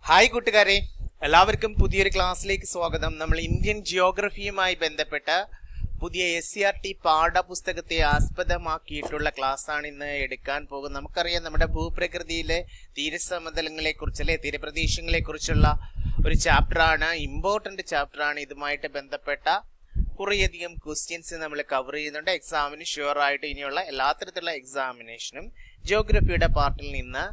Hi കൂട്ടുകാരെ, എല്ലാവർക്കും പുതിയൊരു ക്ലാസ്സിലേക്ക് സ്വാഗതം. നമ്മൾ ഇന്ത്യൻ ജിയോഗ്രഫിയുമായി ബന്ധപ്പെട്ട പുതിയ SCERT പാഠപുസ്തകത്തെ ആസ്പദമാക്കിയിട്ടുള്ള ക്ലാസ്സാണ് ഇന്ന് എടുക്കാൻ പോകുന്നത്. നമുക്കറിയാം, നമ്മുടെ ഭൂപ്രകൃതിയിലെ തീരസമതലങ്ങളെ കുറിച്ച് അല്ലെ തീരപ്രദേശങ്ങളെ കുറിച്ചുള്ള ഒരു ചാപ്റ്ററാണ്, ഇമ്പോർട്ടന്റ് ചാപ്റ്ററാണ്. ഇതുമായിട്ട് ബന്ധപ്പെട്ട കുറേയധികം ക്വസ്റ്റ്യൻസ് നമ്മൾ കവർ ചെയ്യുന്നുണ്ട്. എക്സാമിന് ഷുവർ ആയിട്ട് ഇനിയുള്ള എല്ലാ തരത്തിലുള്ള എക്സാമിനേഷനും ജിയോഗ്രഫിയുടെ പാർട്ടിൽ നിന്ന്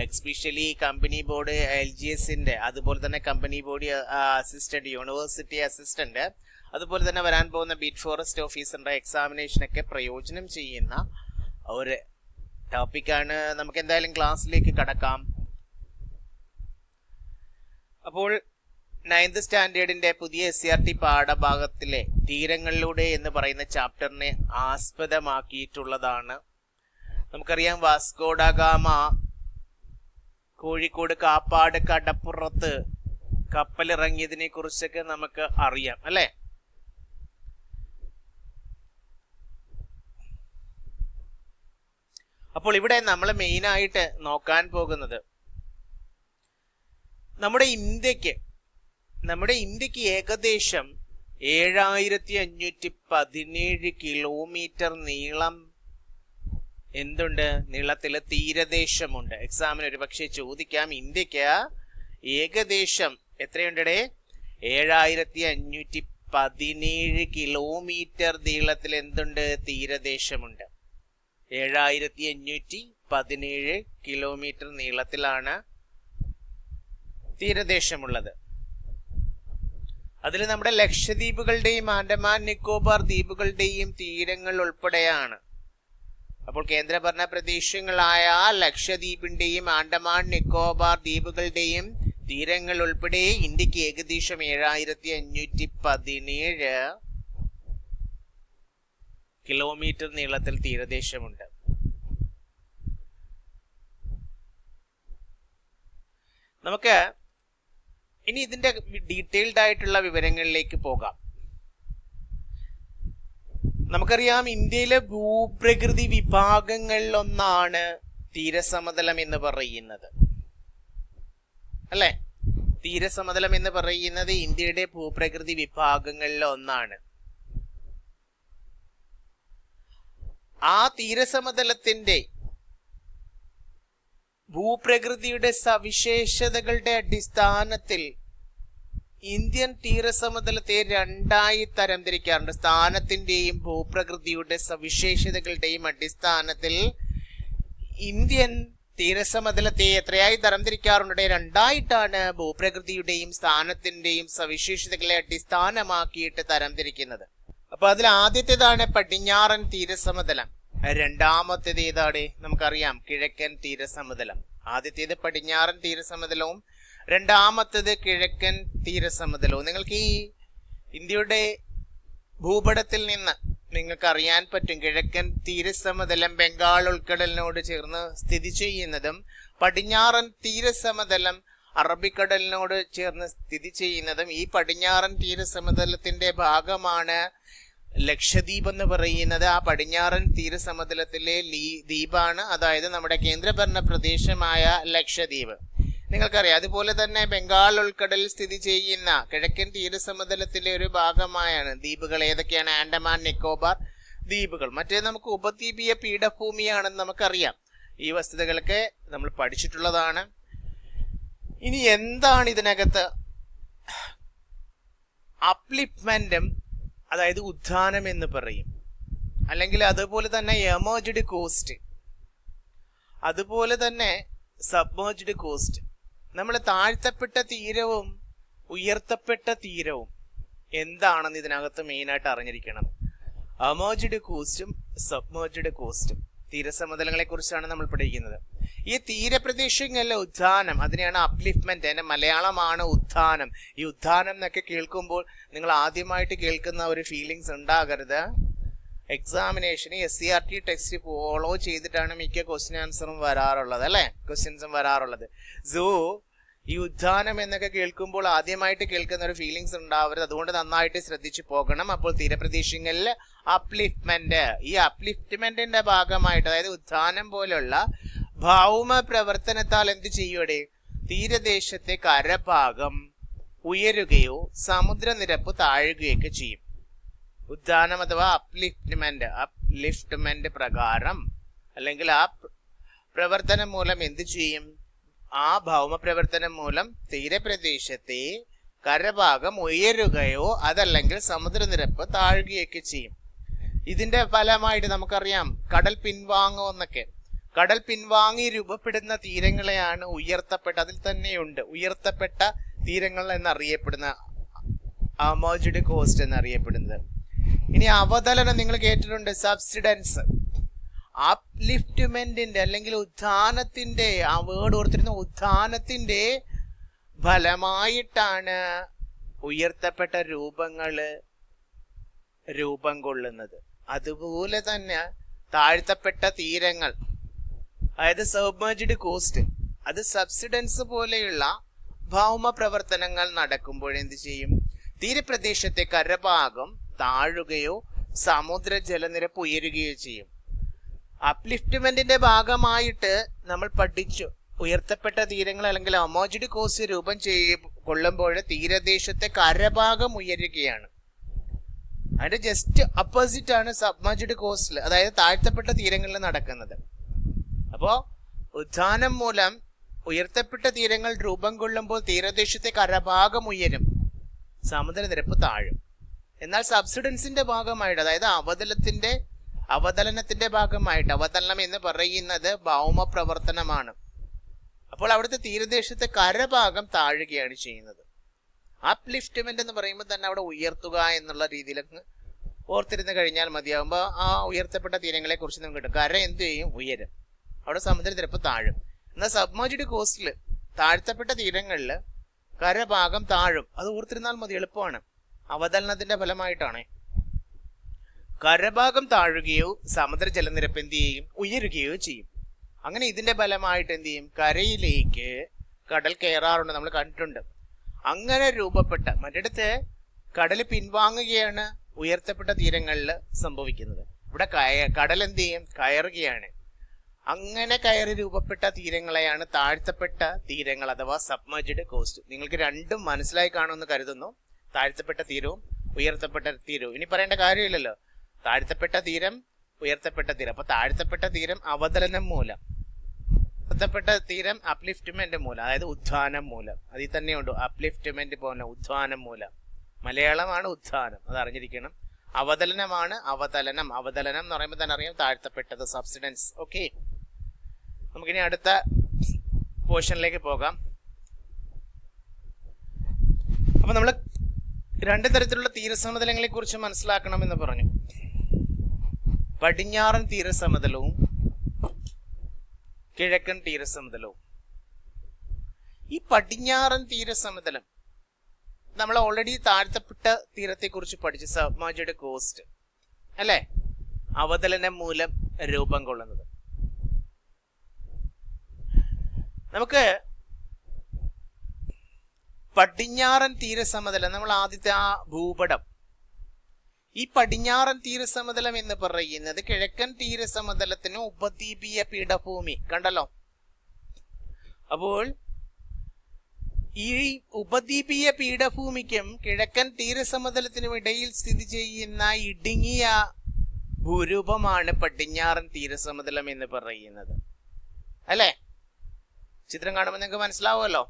എസ്പെഷ്യലി കമ്പനി ബോർഡ് LGSന്റെ, അതുപോലെ തന്നെ company board assistant, university assistant, അതുപോലെ തന്നെ വരാൻ പോകുന്ന ബീറ്റ് ഫോറസ്റ്റ് ഓഫീസറിന്റെ എക്സാമിനേഷനൊക്കെ പ്രയോജനം ചെയ്യുന്ന ഒരു ടോപ്പിക്കാണ്. നമുക്ക് എന്തായാലും ക്ലാസ്സിലേക്ക് കടക്കാം. അപ്പോൾ 9th സ്റ്റാൻഡേർഡിന്റെ പുതിയ SCERT പാഠഭാഗത്തിലെ തീരങ്ങളിലൂടെ എന്ന് പറയുന്ന ചാപ്റ്ററിനെ ആസ്പദമാക്കിയിട്ടുള്ളതാണ്. നമുക്കറിയാം, Vasco da Gama Kozhikode Kappad കടപ്പുറത്ത് കപ്പലിറങ്ങിയതിനെ കുറിച്ചൊക്കെ നമുക്ക് അറിയാം അല്ലെ. അപ്പോൾ ഇവിടെ നമ്മൾ മെയിൻ ആയിട്ട് നോക്കാൻ പോകുന്നത് നമ്മുടെ ഇന്ത്യക്ക് ഏകദേശം 7517 കിലോമീറ്റർ നീളം എന്തുണ്ട്, നീളത്തില് തീരദേശമുണ്ട്. എക്സാമിന് ഒരു പക്ഷേ ചോദിക്കാം, ഇന്ത്യക്ക് ഏകദേശം എത്രയുണ്ടേ? 7517 കിലോമീറ്റർ നീളത്തിൽ എന്തുണ്ട്, തീരദേശമുണ്ട്. 7517 കിലോമീറ്റർ നീളത്തിലാണ് തീരദേശമുള്ളത്. അതിൽ നമ്മുടെ ലക്ഷദ്വീപുകളുടെയും ആൻഡമാൻ നിക്കോബാർ ദ്വീപുകളുടെയും തീരങ്ങൾ ഉൾപ്പെടെയാണ്. അപ്പോൾ കേന്ദ്രഭരണ പ്രദേശങ്ങളായ ലക്ഷദ്വീപിന്റെയും ആൻഡമാൻ നിക്കോബാർ ദ്വീപുകളുടെയും തീരങ്ങൾ ഉൾപ്പെടെ ഇന്ത്യക്ക് ഏകദേശം 7517 കിലോമീറ്റർ നീളത്തിൽ തീരദേശമുണ്ട്. നമുക്ക് ഇനി ഇതിന്റെ ഡീറ്റെയിൽഡ് ആയിട്ടുള്ള വിവരങ്ങളിലേക്ക് പോകാം. നമുക്കറിയാം, ഇന്ത്യയിലെ ഭൂപ്രകൃതി വിഭാഗങ്ങളിൽ ഒന്നാണ് തീരസമതലം എന്ന് പറയുന്നത് അല്ലെ. തീരസമതലം എന്ന് പറയുന്നത് ഇന്ത്യയുടെ ഭൂപ്രകൃതി വിഭാഗങ്ങളിൽ ഒന്നാണ്. ആ തീരസമതലത്തിന്റെ ഭൂപ്രകൃതിയുടെ സവിശേഷതകളുടെ അടിസ്ഥാനത്തിൽ ഇന്ത്യൻ തീരസമതലത്തെ രണ്ടായി തരംതിരിക്കാറുണ്ട്. സ്ഥാനത്തിന്റെയും ഭൂപ്രകൃതിയുടെ സവിശേഷതകളുടെയും അടിസ്ഥാനത്തിൽ ഇന്ത്യൻ തീരസമതലത്തെ എത്രയായി തരംതിരിക്കാറുണ്ട്? രണ്ടായിട്ടാണ് ഭൂപ്രകൃതിയുടെയും സ്ഥാനത്തിന്റെയും സവിശേഷതകളെ അടിസ്ഥാനമാക്കിയിട്ട് തരംതിരിക്കുന്നത്. അപ്പൊ അതിൽ ആദ്യത്തേതാണ് പടിഞ്ഞാറൻ തീരസമതലം. രണ്ടാമത്തേത് ഏതാണ്? നമുക്കറിയാം, കിഴക്കൻ തീരസമതലം. ആദ്യത്തേത് പടിഞ്ഞാറൻ തീരസമതലവും രണ്ടാമത്തേത് കിഴക്കൻ തീരസമതലവും. നിങ്ങൾക്ക് ഈ ഇന്ത്യയുടെ ഭൂപടത്തിൽ നിന്ന് നിങ്ങൾക്ക് അറിയാൻ പറ്റും, കിഴക്കൻ തീരസമതലം ബംഗാൾ ഉൾക്കടലിനോട് ചേർന്ന് സ്ഥിതി ചെയ്യുന്നതും പടിഞ്ഞാറൻ തീരസമതലം അറബിക്കടലിനോട് ചേർന്ന് സ്ഥിതി ചെയ്യുന്നതും. ഈ പടിഞ്ഞാറൻ തീരസമതലത്തിന്റെ ഭാഗമാണ് ലക്ഷദ്വീപ് എന്ന് പറയുന്നത്. ആ പടിഞ്ഞാറൻ തീരസമതലത്തിലെ ദ്വീപാണ്, അതായത് നമ്മുടെ കേന്ദ്രഭരണ പ്രദേശമായ ലക്ഷദ്വീപ്. നിങ്ങൾക്കറിയാം, അതുപോലെ തന്നെ ബംഗാൾ ഉൾക്കടലിൽ സ്ഥിതി ചെയ്യുന്ന കിഴക്കൻ തീരസമതലത്തിലെ ഒരു ഭാഗമായാണ് ദ്വീപുകൾ. ഏതൊക്കെയാണ്? ആൻഡമാൻ നിക്കോബാർ ദ്വീപുകൾ. മറ്റേ നമുക്ക് ഉപദ്വീപീയ പീഠഭൂമിയാണെന്ന് നമുക്കറിയാം. ഈ വസ്തുതകളൊക്കെ നമ്മൾ പഠിച്ചിട്ടുള്ളതാണ്. ഇനി എന്താണ് ഇതിനകത്ത് അപ്ലിഫ്റ്റ്മെന്റും, അതായത് ഉത്ഥാനം എന്ന് പറയും, അല്ലെങ്കിൽ അതുപോലെ തന്നെ എമേർജ്ഡ് കോസ്റ്റ്, അതുപോലെ തന്നെ സബ്മേർജ്ഡ് കോസ്റ്റ്. നമ്മൾ താഴ്ത്തപ്പെട്ട തീരവും ഉയർത്തപ്പെട്ട തീരവും എന്താണെന്ന് ഇതിനകത്ത് മെയിനായിട്ട് അറിഞ്ഞിരിക്കണം. എമേർജ്ഡ് കോസ്റ്റും സബ്മേർജ്ഡ് കോസ്റ്റും തീരസമതലങ്ങളെ കുറിച്ചാണ് നമ്മൾ പഠിക്കുന്നത്. ഈ തീരപ്രദേശങ്ങളിലെ ഉത്ഥാനം, അതിനെയാണ് അപ്ലിഫ്റ്റ്മെന്റ്. അതിന്റെ മലയാളമാണ് ഉത്ഥാനം. ഈ ഉത്ഥാനം എന്നൊക്കെ കേൾക്കുമ്പോൾ നിങ്ങൾ ആദ്യമായിട്ട് കേൾക്കുന്ന ഒരു ഫീലിങ്സ് ഉണ്ടാകരുത്. എക്സാമിനേഷന് SCERT ടെക്സ്റ്റ് ഫോളോ ചെയ്തിട്ടാണ് മിക്ക ക്വസ്റ്റ്യൻ ആൻസറും വരാറുള്ളത് അല്ലെ, ക്വസ്റ്റ്യൻസും വരാറുള്ളത്. സോ ഈ ഉത്ഥാനം എന്നൊക്കെ കേൾക്കുമ്പോൾ ആദ്യമായിട്ട് കേൾക്കുന്ന ഒരു ഫീലിങ്സ് ഉണ്ടാവരുത്. അതുകൊണ്ട് നന്നായിട്ട് ശ്രദ്ധിച്ചു പോകണം. അപ്പോൾ തീരപ്രദേശങ്ങളിൽ അപ്ലിഫ്റ്റ്മെന്റ്, ഈ അപ്ലിഫ്റ്റ്മെന്റിന്റെ ഭാഗമായിട്ട്, അതായത് ഉത്ഥാനം പോലുള്ള ഭൗമ പ്രവർത്തനത്താൽ എന്ത് ചെയ്യൂടെ, തീരദേശത്തെ കരഭാഗം ഉയരുകയോ സമുദ്രനിരപ്പ് താഴുകയൊക്കെ ചെയ്യും. ഉദ്ധാനം അഥവാ അപ്ലിഫ്റ്റ്മെന്റ് പ്രകാരം അല്ലെങ്കിൽ ആ പ്രവർത്തനം മൂലം എന്ത് ചെയ്യും? ആ ഭൗമ പ്രവർത്തനം മൂലം തീരപ്രദേശത്തെ കരഭാഗം ഉയരുകയോ അതല്ലെങ്കിൽ സമുദ്രനിരപ്പ് താഴുകയൊക്കെ ചെയ്യും. ഇതിന്റെ ഫലമായിട്ട് നമുക്കറിയാം കടൽ പിൻവാങ്ങുമെന്നൊക്കെ. കടൽ പിൻവാങ്ങി രൂപപ്പെടുന്ന തീരങ്ങളെയാണ് ഉയർത്തപ്പെട്ട, അതിൽ തന്നെയുണ്ട് ഉയർത്തപ്പെട്ട തീരങ്ങൾ എന്നറിയപ്പെടുന്ന അമേർജ്ഡ് കോസ്റ്റ് എന്നറിയപ്പെടുന്നത്. ഇനി അവതലനം നിങ്ങൾ കേട്ടിട്ടുണ്ട്, സബ്സിഡൻസ്. അപ്ലിഫ്റ്റ്മെന്റിന്റെ അല്ലെങ്കിൽ ഉത്ഥാനത്തിന്റെ, ആ വേർഡ് ഓർത്തിരുന്ന ഉത്ഥാനത്തിന്റെ ഫലമായിട്ടാണ് ഉയർത്തപ്പെട്ട രൂപങ്ങള് രൂപം കൊള്ളുന്നത്. അതുപോലെ തന്നെ താഴ്ത്തപ്പെട്ട തീരങ്ങൾ, അതായത് സബ്മേർജ്ഡ് കോസ്റ്റ്, അത് സബ്സിഡൻസ് പോലെയുള്ള ഭൗമ പ്രവർത്തനങ്ങൾ നടക്കുമ്പോൾ എന്ത് ചെയ്യും? തീരപ്രദേശത്തെ കരഭാഗം താഴുകയോ സമുദ്ര ജലനിരപ്പ് ഉയരുകയോ ചെയ്യും. അപ്ലിഫ്റ്റ്മെന്റിന്റെ ഭാഗമായിട്ട് നമ്മൾ പഠിച്ചു, ഉയർത്തപ്പെട്ട തീരങ്ങൾ അല്ലെങ്കിൽ അമേർജ്ഡ് കോസ്റ്റ് രൂപം കൊള്ളുമ്പോൾ തീരദേശത്തെ കരഭാഗം ഉയരുകയാണ്. അതിന്റെ ജസ്റ്റ് അപ്പോസിറ്റ് ആണ് സബ്മേർജ്ഡ് കോസ്റ്റിൽ, അതായത് താഴ്ത്തപ്പെട്ട തീരങ്ങളിൽ നടക്കുന്നത്. അപ്പോ ഉത്ഥാനം മൂലം ഉയർത്തപ്പെട്ട തീരങ്ങൾ രൂപം കൊള്ളുമ്പോൾ തീരദേശത്തെ കരഭാഗം ഉയരും, സമുദ്രനിരപ്പ് താഴും. എന്നാൽ സബ്സിഡൻസിന്റെ ഭാഗമായിട്ട്, അതായത് അവതലനത്തിന്റെ ഭാഗമായിട്ട്, അവതലനം എന്ന് പറയുന്നത് ഭൗമ പ്രവർത്തനമാണ്. അപ്പോൾ അവിടുത്തെ തീരദേശത്തെ കരഭാഗം താഴുകയാണ് ചെയ്യുന്നത്. അപ്ലിഫ്റ്റ്മെന്റ് എന്ന് പറയുമ്പോൾ തന്നെ അവിടെ ഉയർത്തുക എന്നുള്ള രീതിയിലൊക്കെ ഓർത്തിരുന്ന് കഴിഞ്ഞാൽ മതിയാകുമ്പോൾ ആ ഉയർത്തപ്പെട്ട തീരങ്ങളെ കുറിച്ച് നമുക്ക് കിട്ടും. കര എന്ത് ചെയ്യും? ഉയരും, അവിടെ സമുദ്രനിരപ്പ് താഴും. എന്നാൽ സബ്മേർജ്ഡ് കോസ്റ്റിൽ താഴ്ത്തപ്പെട്ട തീരങ്ങളിൽ കരഭാഗം താഴും. അത് ഓർത്തിരുന്നാൽ മതി, എളുപ്പമാണ്. അവതലനത്തിന്റെ ഫലമായിട്ടാണ്. കരഭാഗം താഴുകയോ സമുദ്ര ജലനിരപ്പ് എന്ത് ചെയ്യും? ഉയരുകയോ ചെയ്യും. അങ്ങനെ ഇതിന്റെ ഫലമായിട്ട് എന്ത് ചെയ്യും? കരയിലേക്ക് കടൽ കയറാറുണ്ട്, നമ്മൾ കണ്ടിട്ടുണ്ട്. അങ്ങനെ രൂപപ്പെട്ട മറ്റിടത്ത് കടൽ പിൻവാങ്ങുകയാണ് ഉയർത്തപ്പെട്ട തീരങ്ങളിൽ സംഭവിക്കുന്നത്. ഇവിടെ കടൽ എന്ത് ചെയ്യും? കയറുകയാണ്. അങ്ങനെ കയറി രൂപപ്പെട്ട തീരങ്ങളെയാണ് താഴ്ത്തപ്പെട്ട തീരങ്ങൾ അഥവാ സബ്മേർജ്ഡ് കോസ്റ്റ്. നിങ്ങൾക്ക് രണ്ടും മനസ്സിലായി കാണുമെന്ന് കരുതുന്നു, താഴ്ത്തപ്പെട്ട തീരവും ഉയർത്തപ്പെട്ട തീരവും. ഇനി പറയേണ്ട കാര്യമില്ലല്ലോ, താഴ്ത്തപ്പെട്ട തീരം ഉയർത്തപ്പെട്ട തീരം. അപ്പൊ താഴ്ത്തപ്പെട്ട തീരം അവതലനം മൂലം, ഉയർത്തപ്പെട്ട തീരം അപ്ലിഫ്റ്റ്മെന്റ് മൂലം, അതായത് ഉത്ഥാനം മൂലം. അതിൽ തന്നെയുണ്ട് അപ്ലിഫ്റ്റ്മെന്റ് പോലെ ഉത്ഥാനം മൂലം. മലയാളമാണ് ഉത്ഥാനം, അത് അറിഞ്ഞിരിക്കണം. അവതലനമാണ് അവതലനം. അവതലനം എന്ന് പറയുമ്പോൾ തന്നെ അറിയാം താഴ്ത്തപ്പെട്ടത്, സബ്സിഡൻസ്. ഓക്കെ, നമുക്കിനി അടുത്ത പോർഷനിലേക്ക് പോകാം. അപ്പൊ നമ്മൾ രണ്ട് തരത്തിലുള്ള തീരസമതലങ്ങളെ കുറിച്ച് മനസ്സിലാക്കണമെന്ന് പറഞ്ഞു. പടിഞ്ഞാറൻ തീരസമതലവും കിഴക്കൻ തീരസമതലവും. ഈ പടിഞ്ഞാറൻ തീരസമതലം നമ്മൾ ഓൾറെഡി താഴ്ത്തപ്പെട്ട തീരത്തെ കുറിച്ച് പഠിച്ചു, സബ്മേർജ്ഡ് കോസ്റ്റ് അല്ലെ, അവതലനം മൂലം രൂപം കൊള്ളുന്നത്. നമുക്ക് പടിഞ്ഞാറൻ തീരസമതലം, നമ്മൾ ആദ്യത്തെ ആ ഭൂപടം, ഈ പടിഞ്ഞാറൻ തീരസമതലം എന്ന് പറയുന്നത് കിഴക്കൻ തീരസമതലത്തിന് ഉപദ്വീപീയ പീഠഭൂമി കണ്ടല്ലോ. അപ്പോൾ ഈ ഉപദ്വീപീയ പീഠഭൂമിക്കും കിഴക്കൻ തീരസമതലത്തിനും ഇടയിൽ സ്ഥിതി ചെയ്യുന്ന ഇടുങ്ങിയ ഭൂരൂപമാണ് പടിഞ്ഞാറൻ തീരസമതലം എന്ന് പറയുന്നത് അല്ലെ. ചിത്രം കാണുമ്പോൾ നിങ്ങൾക്ക് മനസ്സിലാവുമല്ലോ.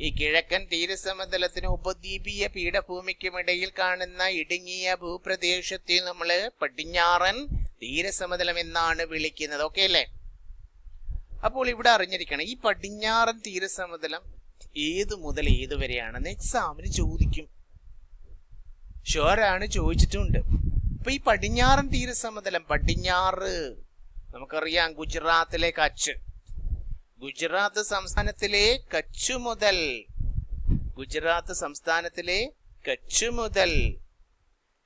ഈ കിഴക്കൻ തീരസമതലത്തിനും ഉപദ്വീപീയ പീഠഭൂമിക്കും ഇടയിൽ കാണുന്ന ഇടുങ്ങിയ ഭൂപ്രദേശത്തെ നമ്മള് പടിഞ്ഞാറൻ തീരസമതലം എന്നാണ് വിളിക്കുന്നത്. ഓക്കെ അല്ലേ? അപ്പോൾ ഇവിടെ അറിഞ്ഞിരിക്കണം, ഈ പടിഞ്ഞാറൻ തീരസമതലം ഏതു മുതൽ ഏതുവരെയാണെന്ന് എക്സാമിന് ചോദിക്കും. ഷുവറാണ്, ചോദിച്ചിട്ടുണ്ട്. അപ്പൊ ഈ പടിഞ്ഞാറൻ തീരസമതലം, പടിഞ്ഞാറ് നമുക്കറിയാം ഗുജറാത്തിലെ കച്ച്, ഗുജറാത്ത് സംസ്ഥാനത്തിലെ കച്ച് മുതൽ, ഗുജറാത്ത് സംസ്ഥാനത്തിലെ കച്ച് മുതൽ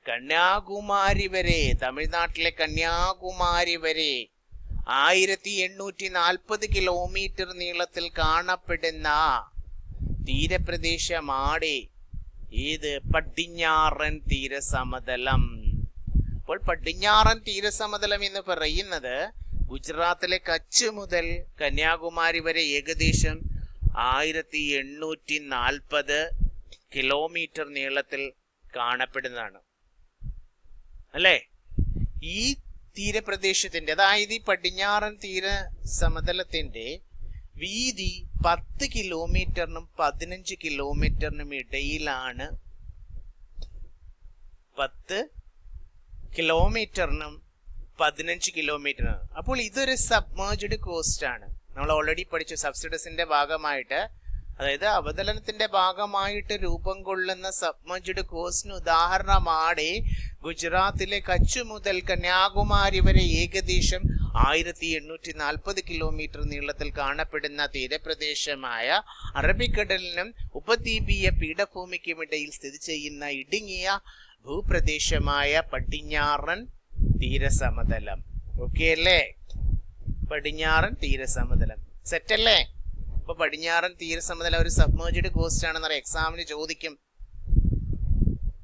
കന്യാകുമാരി വരെ, തമിഴ്നാട്ടിലെ കന്യാകുമാരി വരെ 1840 കിലോമീറ്റർ നീളത്തിൽ കാണപ്പെടുന്ന തീരപ്രദേശമാണ് ഏത്? പടിഞ്ഞാറൻ തീരസമതലം. അപ്പോൾ പടിഞ്ഞാറൻ തീരസമതലം എന്ന് പറയുന്നത് ഗുജറാത്തിലെ കച്ച് മുതൽ കന്യാകുമാരി വരെ ഏകദേശം 1840 കിലോമീറ്റർ നീളത്തിൽ കാണപ്പെടുന്നതാണ് അല്ലേ? ഈ തീരപ്രദേശത്തിന്റെ, അതായത് ഈ പടിഞ്ഞാറൻ തീര സമതലത്തിന്റെ വീതി 10 കിലോമീറ്ററിനും 15 കിലോമീറ്ററിനും ഇടയിലാണ്. 10 കിലോമീറ്ററിനും 15 കിലോമീറ്ററിനും. അപ്പോൾ ഇതൊരു സബ്മേർജ്ഡ് കോസ്റ്റ് ആണ്. നമ്മൾ ഓൾറെഡി പഠിച്ചു സബ്സിഡസിന്റെ ഭാഗമായിട്ട്, അതായത് അവതരണത്തിന്റെ ഭാഗമായിട്ട് രൂപം കൊള്ളുന്ന സബ്മേർജ്ഡ് കോസ്റ്റിന് ഉദാഹരണമാണ് ഗുജറാത്തിലെ കച്ച് മുതൽ കന്യാകുമാരി വരെ ഏകദേശം 1840 കിലോമീറ്റർ നീളത്തിൽ കാണപ്പെടുന്ന തീരപ്രദേശമായ അറബിക്കടലിനും ഉപദ്വീപീയ പീഠഭൂമിക്കും ഇടയിൽ സ്ഥിതി ചെയ്യുന്ന ഇടുങ്ങിയ ഭൂപ്രദേശമായ പടിഞ്ഞാറൻ തീരസമതലം. ഓക്കെ അല്ലേ? പടിഞ്ഞാറൻ തീരസമതലം സെറ്റ് അല്ലേ? അപ്പൊ പടിഞ്ഞാറൻ തീരസമതലം ഒരു സബ്മേർജ്ഡ് കോസ്റ്റ് ആണെന്ന് എക്സാമിന് ചോദിക്കും.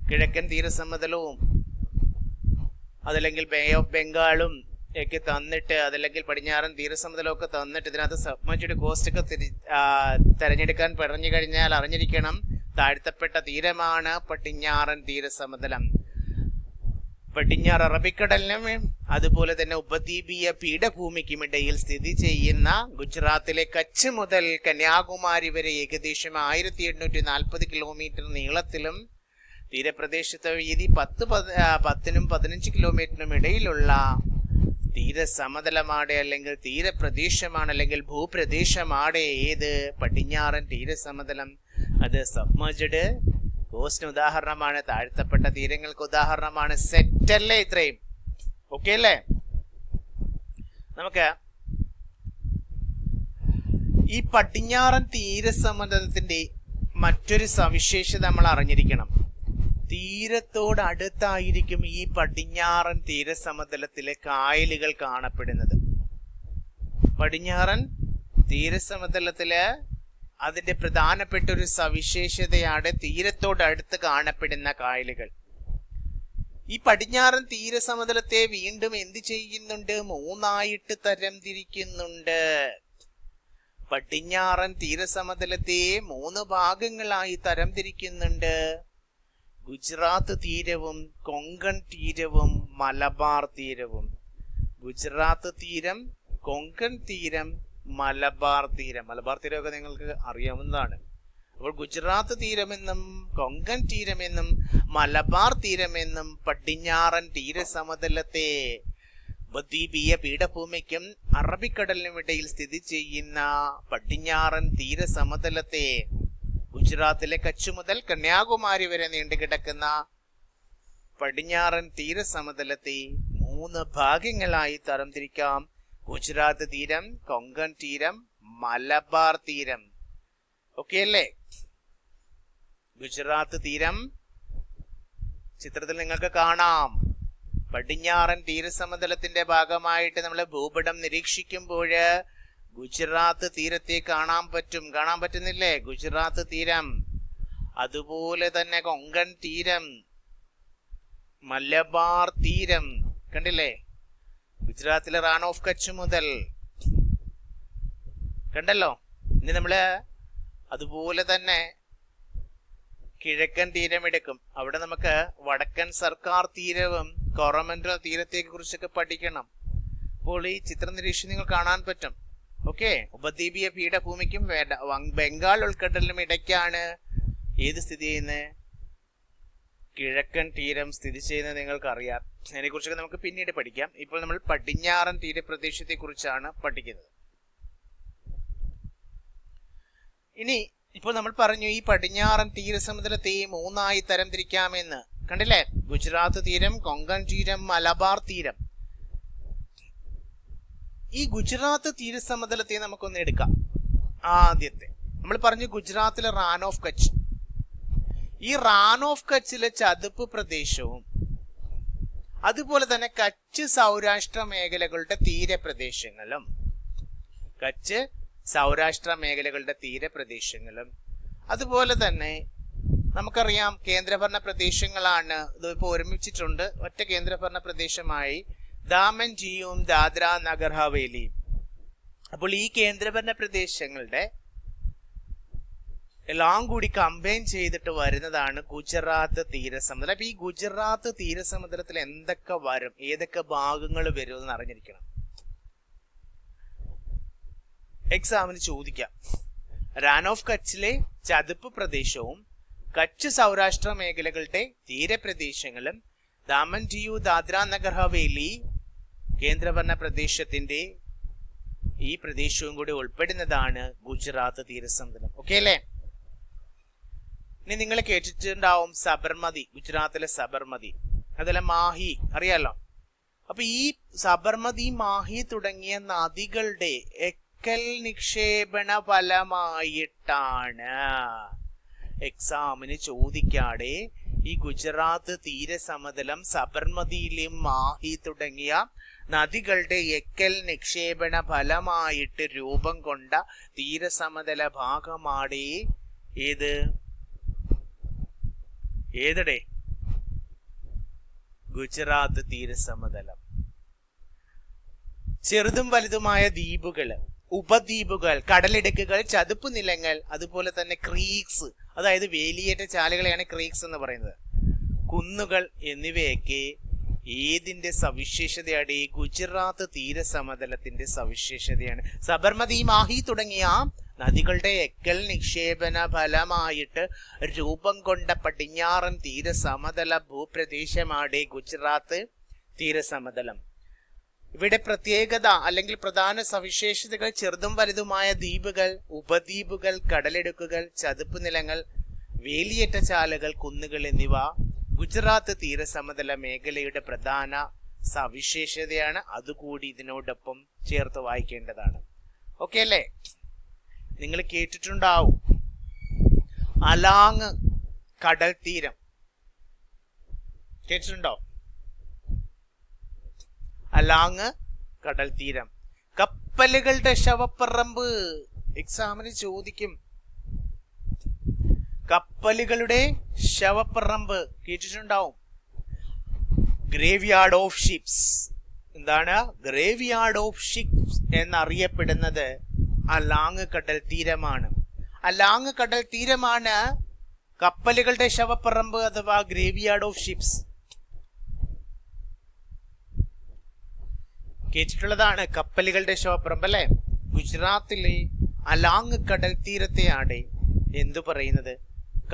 കിഴക്കൻ തീരസമതലവും അതല്ലെങ്കിൽ ബേ ഓഫ് ബംഗാളും ഒക്കെ തന്നിട്ട്, അതല്ലെങ്കിൽ പടിഞ്ഞാറൻ തീരസമതലം ഒക്കെ തന്നിട്ട് ഇതിനകത്ത് സബ്മേർജ്ഡ് കോസ്റ്റ് ഒക്കെ തെരഞ്ഞെടുക്കാൻ പറഞ്ഞു കഴിഞ്ഞാൽ അറിഞ്ഞിരിക്കണം, താഴ്ത്തപ്പെട്ട തീരമാണ് പടിഞ്ഞാറൻ തീരസമതലം. പടിഞ്ഞാറ് അറബിക്കടലിനും അതുപോലെ തന്നെ ഉപദ്വീപീയ പീഠഭൂമിക്കും ഇടയിൽ സ്ഥിതി ചെയ്യുന്ന ഗുജറാത്തിലെ കച്ച് മുതൽ കന്യാകുമാരി വരെ ഏകദേശം 1840 കിലോമീറ്റർ നീളത്തിലും തീരപ്രദേശത്തെ വീതി 10നും 15 കിലോമീറ്ററിനും ഇടയിലുള്ള തീരസമതലമാണ്, അല്ലെങ്കിൽ തീരപ്രദേശമാണ്, അല്ലെങ്കിൽ ഭൂപ്രദേശമാണ് ഏത്? പടിഞ്ഞാറൻ തീരസമതലം. അത് സബ്മേർജ്ഡ് കോസ്റ്റിന് ഉദാഹരണമാണ്, താഴ്ത്തപ്പെട്ട തീരങ്ങൾക്ക് ഉദാഹരണമാണ്. സെറ്റല്ലേ? ഇത്രയും ഓക്കെ അല്ലേ? നമുക്ക് ഈ പടിഞ്ഞാറൻ തീരസമതലത്തിന്റെ മറ്റൊരു സവിശേഷത നമ്മൾ അറിഞ്ഞിരിക്കണം. തീരത്തോടടുത്തായിരിക്കും ഈ പടിഞ്ഞാറൻ തീരസമതലത്തിലെ കായലുകൾ കാണപ്പെടുന്നത്. പടിഞ്ഞാറൻ തീരസമതലത്തില് അതിന്റെ പ്രധാനപ്പെട്ട ഒരു സവിശേഷതയാണ് തീരത്തോടടുത്ത് കാണപ്പെടുന്ന കായലുകൾ. ഈ പടിഞ്ഞാറൻ തീരസമതലത്തെ വീണ്ടും എന്ത് ചെയ്യുന്നുണ്ട്? 3ആയിട്ട് തരംതിരിക്കുന്നുണ്ട്. പടിഞ്ഞാറൻ തീരസമതലത്തെ 3 ഭാഗങ്ങളായി തരംതിരിക്കുന്നുണ്ട്. ഗുജറാത്ത് തീരവും കൊങ്കൺ തീരവും മലബാർ തീരവും. ഗുജറാത്ത് തീരം, കൊങ്കൺ തീരം, മലബാർ തീരം. മലബാർ തീരമൊക്കെ നിങ്ങൾക്ക് അറിയാവുന്നതാണ്. അപ്പോൾ ഗുജറാത്ത് തീരമെന്നും കൊങ്കൺ തീരമെന്നും മലബാർ തീരമെന്നും പടിഞ്ഞാറൻ തീരസമതലത്തെ ഉപദ്വീപീയ പീഠഭൂമിക്കും അറബിക്കടലിനും ഇടയിൽ സ്ഥിതി ചെയ്യുന്ന പടിഞ്ഞാറൻ തീരസമതലത്തെ ഗുജറാത്തിലെ കച്ച് മുതൽ കന്യാകുമാരി വരെ നീണ്ടുകിടക്കുന്ന പടിഞ്ഞാറൻ തീരസമതലത്തെ 3 ഭാഗങ്ങളായി തരംതിരിക്കാം. ഗുജറാത്ത് തീരം, കൊങ്കൺ തീരം, മലബാർ തീരം. ഓക്കെ അല്ലേ? ഗുജറാത്ത് തീരം ചിത്രത്തിൽ നിങ്ങൾക്ക് കാണാം. പടിഞ്ഞാറൻ തീരസമതലത്തിന്റെ ഭാഗമായിട്ട് നമ്മൾ ഭൂപടം നിരീക്ഷിക്കുമ്പോൾ ഗുജറാത്ത് തീരത്തെ കാണാൻ പറ്റുന്നില്ലേ? ഗുജറാത്ത് തീരം, അതുപോലെ തന്നെ കൊങ്കൺ തീരം, മലബാർ തീരം കണ്ടില്ലേ? ഗുജറാത്തിലെ റാൻ ഓഫ് കച്ച് മുതൽ കണ്ടല്ലോ. ഇനി നമ്മള് അതുപോലെ തന്നെ കിഴക്കൻ തീരം എടുക്കും. അവിടെ നമുക്ക് വടക്കൻ സർക്കാർ തീരവും കോറമൻഡൽ തീരത്തെ കുറിച്ചൊക്കെ പഠിക്കണം. അപ്പോൾ ഈ ചിത്ര നിരീക്ഷണം നിങ്ങൾ കാണാൻ പറ്റും. ഓക്കെ, ഉപദ്വീപീയ പീഠഭൂമിക്കും ബംഗാൾ ഉൾക്കടലിനും ഇടയ്ക്കാണ് ഏത് സ്ഥിതി ചെയ്യുന്നത്? കിഴക്കൻ തീരം സ്ഥിതി ചെയ്യുന്നത് നിങ്ങൾക്കറിയാം. അതിനെ കുറിച്ചൊക്കെ നമുക്ക് പിന്നീട് പഠിക്കാം. ഇപ്പോൾ നമ്മൾ പടിഞ്ഞാറൻ തീരപ്രദേശത്തെ കുറിച്ചാണ് പഠിക്കുന്നത്. ഇനി ഇപ്പോൾ നമ്മൾ പറഞ്ഞു ഈ പടിഞ്ഞാറൻ തീരസമുദ്രത്തെ 3ആയി തരംതിരിക്കാമെന്ന്. കണ്ടില്ലേ? ഗുജറാത്ത് തീരം, കൊങ്കൺ തീരം, മലബാർ തീരം. ഈ ഗുജറാത്ത് തീരസമതലത്തെ നമുക്കൊന്ന് എടുക്കാം. ആദ്യത്തെ നമ്മൾ പറഞ്ഞു ഗുജറാത്തിലെ റാൻ ഓഫ് കച്ച്. ഈ റാൻ ഓഫ് കച്ചിലെ ചതുപ്പ് പ്രദേശവും അതുപോലെ തന്നെ കച്ച് സൗരാഷ്ട്ര മേഖലകളുടെ തീരപ്രദേശങ്ങളും, കച്ച് സൗരാഷ്ട്ര മേഖലകളുടെ തീരപ്രദേശങ്ങളും അതുപോലെ തന്നെ നമുക്കറിയാം കേന്ദ്രഭരണ പ്രദേശങ്ങളാണ്. ഇതിപ്പോൾ ഒരുമിച്ചിട്ടുണ്ട്. ഒറ്റ കേന്ദ്രഭരണ പ്രദേശമായി ദാമൻ ഡിയുവും ദാദ്ര നഗർ ഹവേലിയും. അപ്പോൾ ഈ കേന്ദ്രഭരണ പ്രദേശങ്ങളുടെ എല്ലാം കൂടി കമ്പൈൻ ചെയ്തിട്ട് വരുന്നതാണ് ഗുജറാത്ത് തീരസമുദ്രം. അപ്പൊ ഈ ഗുജറാത്ത് തീരസമുദ്രത്തിൽ എന്തൊക്കെ വരും, ഏതൊക്കെ ഭാഗങ്ങൾ വരും എന്ന് അറിഞ്ഞിരിക്കണം. എക്സാമിന് ചോദിക്കാം. റാൻ ഓഫ് കച്ചിലെ ചതുപ്പ് പ്രദേശവും കച്ച് സൗരാഷ്ട്ര മേഖലകളുടെ തീരപ്രദേശങ്ങളും ദാമൻ ദിയു ദാദ്ര നഗർ ഹവേലി കേന്ദ്രഭരണ പ്രദേശത്തിന്റെ ഈ പ്രദേശവും കൂടി ഉൾപ്പെടുന്നതാണ് ഗുജറാത്ത് തീരസമുദ്രം. ഓക്കെ അല്ലേ? ഇനി നിങ്ങൾ കേട്ടിട്ടുണ്ടാവും സബർമതി, ഗുജറാത്തിലെ സബർമതി, അതല്ല മാഹി, അറിയാലോ. അപ്പൊ ഈ സബർമതി, മാഹി തുടങ്ങിയ നദികളുടെ എക്കൽ നിക്ഷേപണ ഫലമായിട്ടാണ് എക്സാമിന് ചോദിക്കാതെ ഈ ഗുജറാത്ത് തീരസമതലം സബർമതിയിലെ മാഹി തുടങ്ങിയ നദികളുടെ എക്കൽ നിക്ഷേപണ ഫലമായിട്ട് രൂപം കൊണ്ട തീരസമതല ഭാഗമാടേ ഏതടേ ഗുജറാത്ത് തീരസമതലം. ചെറുതും വലുതുമായ ദ്വീപുകള്, ഉപദ്വീപുകൾ, കടലിടുക്കുകൾ, ചതുപ്പ് നിലങ്ങൾ, അതുപോലെ തന്നെ ക്രീക്സ്, അതായത് വേലിയേറ്റ ചാലുകളെയാണ് ക്രീക്സ് എന്ന് പറയുന്നത്, കുന്നുകൾ എന്നിവയൊക്കെ ഏതിന്റെ സവിശേഷതയാണ്? ഈ ഗുജറാത്ത് തീരസമതലത്തിന്റെ സവിശേഷതയാണ്. സബർമതി, മാഹി തുടങ്ങിയ നദികളുടെ എക്കൽ നിക്ഷേപന ഫലമായിട്ട് രൂപം കൊണ്ട പടിഞ്ഞാറൻ തീരസമതല ഭൂപ്രദേശമാണ് ഗുജറാത്ത് തീരസമതലം. ഇവിടെ പ്രത്യേകത അല്ലെങ്കിൽ പ്രധാന സവിശേഷതകൾ ചെറുതും വലുതുമായ ദ്വീപുകൾ, ഉപദ്വീപുകൾ, കടലിടുക്കുകൾ, ചതുപ്പ് നിലങ്ങൾ, വേലിയേറ്റ ചാലുകൾ, കുന്നുകൾ എന്നിവ ഗുജറാത്ത് തീരസമതല മേഖലയുടെ പ്രധാന സവിശേഷതയാണ്. അതുകൂടി ഇതിനോടൊപ്പം ചേർത്ത് വായിക്കേണ്ടതാണ്. ഓക്കെ അല്ലേ? നിങ്ങൾ കേട്ടിട്ടുണ്ടാവും അലാങ് കടൽ തീരം. കേട്ടിട്ടുണ്ടോ? അലാങ് കടൽ തീരം, കപ്പലുകളുടെ ശവപ്പറമ്പ്. എക്സാമിന് ചോദിക്കും. കപ്പലുകളുടെ ശവപ്പറമ്പ് കേട്ടിട്ടുണ്ടാവും. Grave yard of ships. എന്താണ് ഗ്രേവ് യാർഡ് ഓഫ് ഷിപ്സ് എന്നറിയപ്പെടുന്നത് അലാങ് കടൽ തീരമാണ്. അലാങ് കടൽ തീരമാണ് കപ്പലുകളുടെ ശവപ്പറമ്പ് അഥവാ ഗ്രേവ് യാർഡ് ഓഫ് ഷിപ്സ്. കേട്ടിട്ടുള്ളതാണ് കപ്പലുകളുടെ ശവപ്പറമ്പ് അല്ലെ? ഗുജറാത്തിലെ അലാങ് കടൽ തീരത്തെയാണ് എന്തു പറയുന്നത്?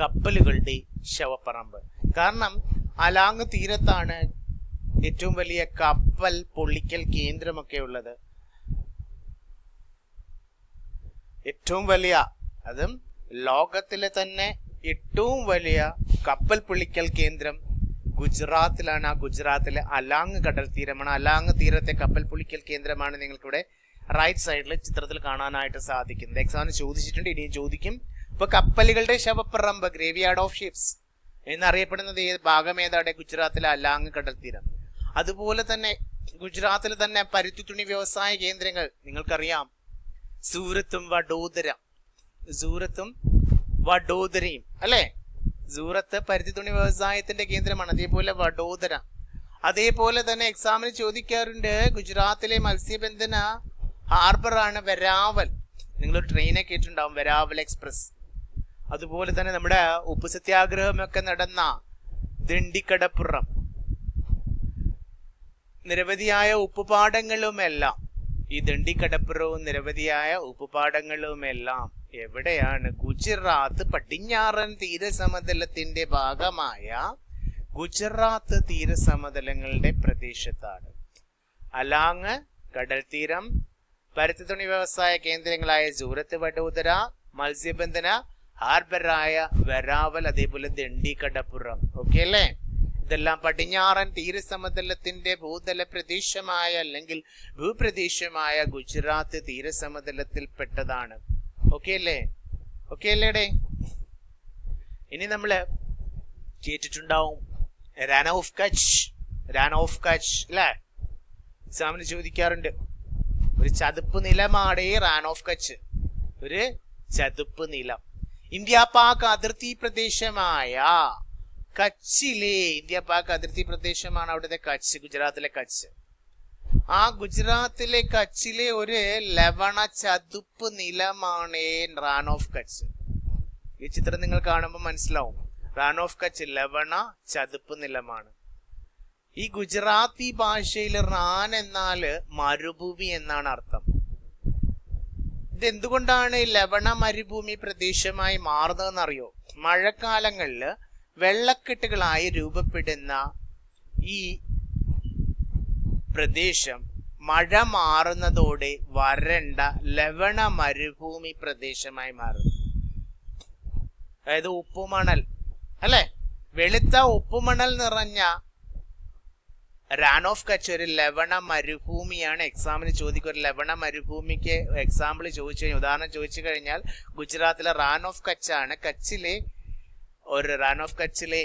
കപ്പലുകളുടെ ശവപ്പറമ്പ്. കാരണം അലാങ് തീരത്താണ് ഏറ്റവും വലിയ കപ്പൽ പൊള്ളിക്കൽ കേന്ദ്രമൊക്കെ ഉള്ളത്. ഏറ്റവും വലിയ, അതും ലോകത്തിലെ തന്നെ ഏറ്റവും വലിയ കപ്പൽ പൊള്ളിക്കൽ കേന്ദ്രം ഗുജറാത്തിലാണ്. ആ ഗുജറാത്തിലെ അലാങ് കടൽ തീരമാണ്. അലാങ് തീരത്തെ കപ്പൽ പൊള്ളിക്കൽ കേന്ദ്രമാണ് നിങ്ങൾക്കിവിടെ റൈറ്റ് സൈഡിൽ ചിത്രത്തിൽ കാണാനായിട്ട് സാധിക്കുന്നത്. എക്സാമിന് ചോദിച്ചിട്ടുണ്ട്, ഇനിയും ചോദിക്കും. ഇപ്പൊ കപ്പലുകളുടെ ശവപ്പറമ്പ് ഗ്രേവ് യാർഡ് ഓഫ് ഷിപ്സ് എന്നറിയപ്പെടുന്നത് ഭാഗം ഏതാണ്? ഗുജറാത്തിലെ അലാങ് കടൽ തീരം. അതുപോലെ തന്നെ ഗുജറാത്തിൽ തന്നെ പരുത്തി തുണി വ്യവസായ കേന്ദ്രങ്ങൾ നിങ്ങൾക്കറിയാം. സൂറത്തും വഡോദരയും അല്ലെ? സൂറത്ത് പരുത്തി തുണി വ്യവസായത്തിന്റെ കേന്ദ്രമാണ്. അതേപോലെ വഡോദര. അതേപോലെ തന്നെ എക്സാമിന് ചോദിക്കാറുണ്ട് ഗുജറാത്തിലെ മത്സ്യബന്ധന ഹാർബറാണ് വെരാവൽ. നിങ്ങളൊരു ട്രെയിനെ കേട്ടിട്ടുണ്ടാവും, വെരാവൽ എക്സ്പ്രസ്. അതുപോലെ തന്നെ നമ്മുടെ ഉപ്പ് സത്യാഗ്രഹമൊക്കെ നടന്ന ദണ്ഡിക്കടപ്പുറം, നിരവധിയായ ഉപ്പുപാടങ്ങളുമെല്ലാം, ഈ ദണ്ഡിക്കടപ്പുറവും നിരവധിയായ ഉപ്പുപാടങ്ങളുമെല്ലാം എവിടെയാണ്? ഗുജറാത്ത് പടിഞ്ഞാറൻ തീരസമതലത്തിന്റെ ഭാഗമായ ഗുജറാത്ത് തീരസമതലങ്ങളുടെ പ്രദേശത്താണ്. അലാങ് കടൽ തീരം, പരുത്തി തുണി വ്യവസായ കേന്ദ്രങ്ങളായ സൂറത്ത്, വഡോദര, മത്സ്യബന്ധന ഹാർബറായ വെരാവൽ, അതേപോലെ ദണ്ഡിക്കടപ്പുറം. ഓക്കെ അല്ലേ? ഇതെല്ലാം പടിഞ്ഞാറൻ തീരസമതലത്തിന്റെ ഭൂതല പ്രദേശമായ അല്ലെങ്കിൽ ഭൂപ്രദേശമായ ഗുജറാത്ത് തീരസമതലത്തിൽ പെട്ടതാണ്. ഓക്കെ അല്ലേ? ഓക്കെ അല്ലേടെ? ഇനി നമ്മള് കേട്ടിട്ടുണ്ടാവും റാൻ ഓഫ് കച്ച് അല്ലേ? എക്സാമിന് ചോദിക്കാറുണ്ട്. ഒരു ചതുപ്പ് നിലമാണ് റാൻ ഓഫ് കച്ച്. ഒരു ചതുപ്പ് നിലം. ഇന്ത്യ പാക് അതിർത്തി പ്രദേശമായ കച്ചിലെ, ഇന്ത്യ പാക് അതിർത്തി പ്രദേശമാണ് അവിടുത്തെ കച്ച്, ഗുജറാത്തിലെ കച്ച്. ആ ഗുജറാത്തിലെ കച്ചിലെ ഒരു ലവണ ചതുപ്പ് നിലമാണ് റാൻ ഓഫ് കച്ച്. ഈ ചിത്രം നിങ്ങൾ കാണുമ്പോൾ മനസ്സിലാവും. റാൻ ഓഫ് കച്ച് ലവണ ചതുപ്പ് നിലമാണ്. ഈ ഗുജറാത്തി ഭാഷയിൽ റാൻ എന്നാൽ മരുഭൂമി എന്നാണ് അർത്ഥം. ഇതെന്തുകൊണ്ടാണ് ലവണ മരുഭൂമി പ്രദേശമായി മാറുന്നതെന്നറിയോ? മഴക്കാലങ്ങളിൽ വെള്ളക്കെട്ടുകളായി രൂപപ്പെടുന്ന ഈ പ്രദേശം മഴ മാറുന്നതോടെ വരണ്ട ലവണ മരുഭൂമി പ്രദേശമായി മാറുന്നു. അതായത് ഉപ്പുമണൽ അല്ലെ, വെളുത്ത ഉപ്പുമണൽ നിറഞ്ഞ റാൻ ഓഫ് കച്ച് ഒരു ലവണ മരുഭൂമിയാണ്. എക്സാമിന് ചോദിക്കും, ഒരു ലവണ മരുഭൂമിക്ക് എക്സാമ്പിൾ ചോദിച്ചു കഴിഞ്ഞാൽ, ഉദാഹരണം ചോദിച്ചു കഴിഞ്ഞാൽ ഗുജറാത്തിലെ റാൻ ഓഫ് കച്ചാണ്. കച്ചിലെ ഒരു റാൻ ഓഫ് കച്ചിലെ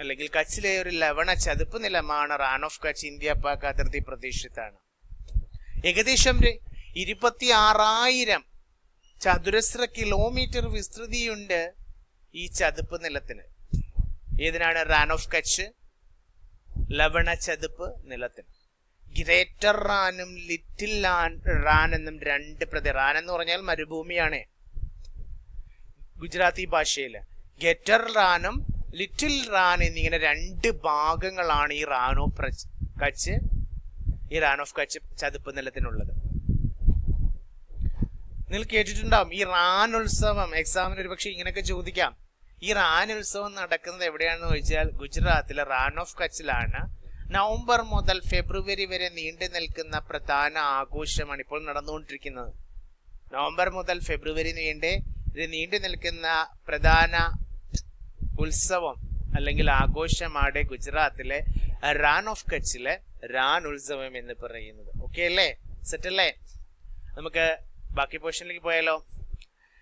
അല്ലെങ്കിൽ കച്ചിലെ ഒരു ലവണ ചതുപ്പ് നിലമാണ് റാൻ ഓഫ് കച്ച്. ഇന്ത്യ പാക് അതിർത്തി പ്രദേശത്താണ്. ഏകദേശം 26,000 ചതുരശ്ര കിലോമീറ്റർ വിസ്തൃതിയുണ്ട് ഈ ചതുപ്പ് നിലത്തിന്. ഏതിനാണ്? റാൻ ഓഫ് കച്ച് ലവണ ചതുപ്പ് നിലത്തിന്. ഗ്രേറ്റർ റാനും ലിറ്റിൽ റാൻ എന്നും രണ്ട് റാൻ എന്ന് പറഞ്ഞാൽ മരുഭൂമിയാണ് ഗുജറാത്തി ഭാഷയില്. ഗ്രേറ്റർ റാനും ലിറ്റിൽ റാൻ എന്നിങ്ങനെ രണ്ട് ഭാഗങ്ങളാണ് ഈ റാൻ ഓഫ് കച്ച് ചതുപ്പ് നിലത്തിനുള്ളത്. നിങ്ങൾ കേട്ടിട്ടുണ്ടാവും ഈ റാൻ ഉത്സവം. എക്സാമിന് ഒരു പക്ഷെ ഇങ്ങനെയൊക്കെ ചോദിക്കാം. ഈ റാൻ ഉത്സവം നടക്കുന്നത് എവിടെയാണെന്ന് ചോദിച്ചാൽ ഗുജറാത്തിലെ റാൻ ഓഫ് കച്ചിലാണ്. നവംബർ മുതൽ ഫെബ്രുവരി വരെ നീണ്ടു നിൽക്കുന്ന പ്രധാന ആഘോഷമാണ് ഇപ്പോൾ നടന്നുകൊണ്ടിരിക്കുന്നത്. നവംബർ മുതൽ ഫെബ്രുവരി നീണ്ടു നിൽക്കുന്ന പ്രധാന ഉത്സവം അല്ലെങ്കിൽ ആഘോഷമാണ് ഗുജറാത്തിലെ റാൻ ഓഫ് കച്ചിലെ റാൻ ഉത്സവം എന്ന് പറയുന്നത്. ഓക്കെ അല്ലേ? സെറ്റ് അല്ലേ? നമുക്ക് ബാക്കി പോർഷനിലേക്ക് പോയാലോ?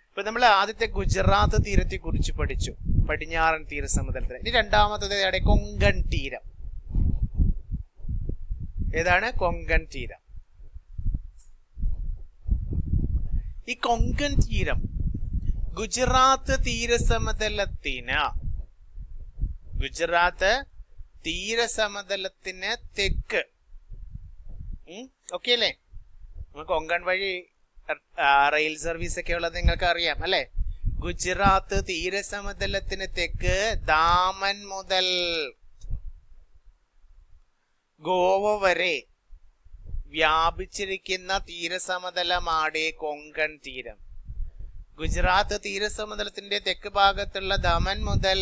ഇപ്പൊ നമ്മൾ ആദ്യത്തെ ഗുജറാത്ത് തീരത്തെ കുറിച്ച് പഠിച്ചു, പടിഞ്ഞാറൻ തീരസമുദ്രത്തിൽ. ഇനി രണ്ടാമത്തത് ഏതാണ്? കൊങ്കൺ തീരം. ഏതാണ്? കൊങ്കൺ തീരം. ഈ കൊങ്കൺ തീരം ഗുജറാത്ത് തീരസമതലത്തിന് തെക്ക്. ഓക്കെ അല്ലേ? കൊങ്കൺ വഴി റെയിൽ സർവീസ് ഒക്കെ ഉള്ളത് നിങ്ങൾക്ക് അറിയാം അല്ലെ? ഗുജറാത്ത് തീരസമതലത്തിന് തെക്ക് ദാമൻ മുതൽ ഗോവ വരെ വ്യാപിച്ചിരിക്കുന്ന തീരസമതലമാണ് കൊങ്കൺ തീരം. ഗുജറാത്ത് തീരസമതലത്തിന്റെ തെക്ക് ഭാഗത്തുള്ള ദമൻ മുതൽ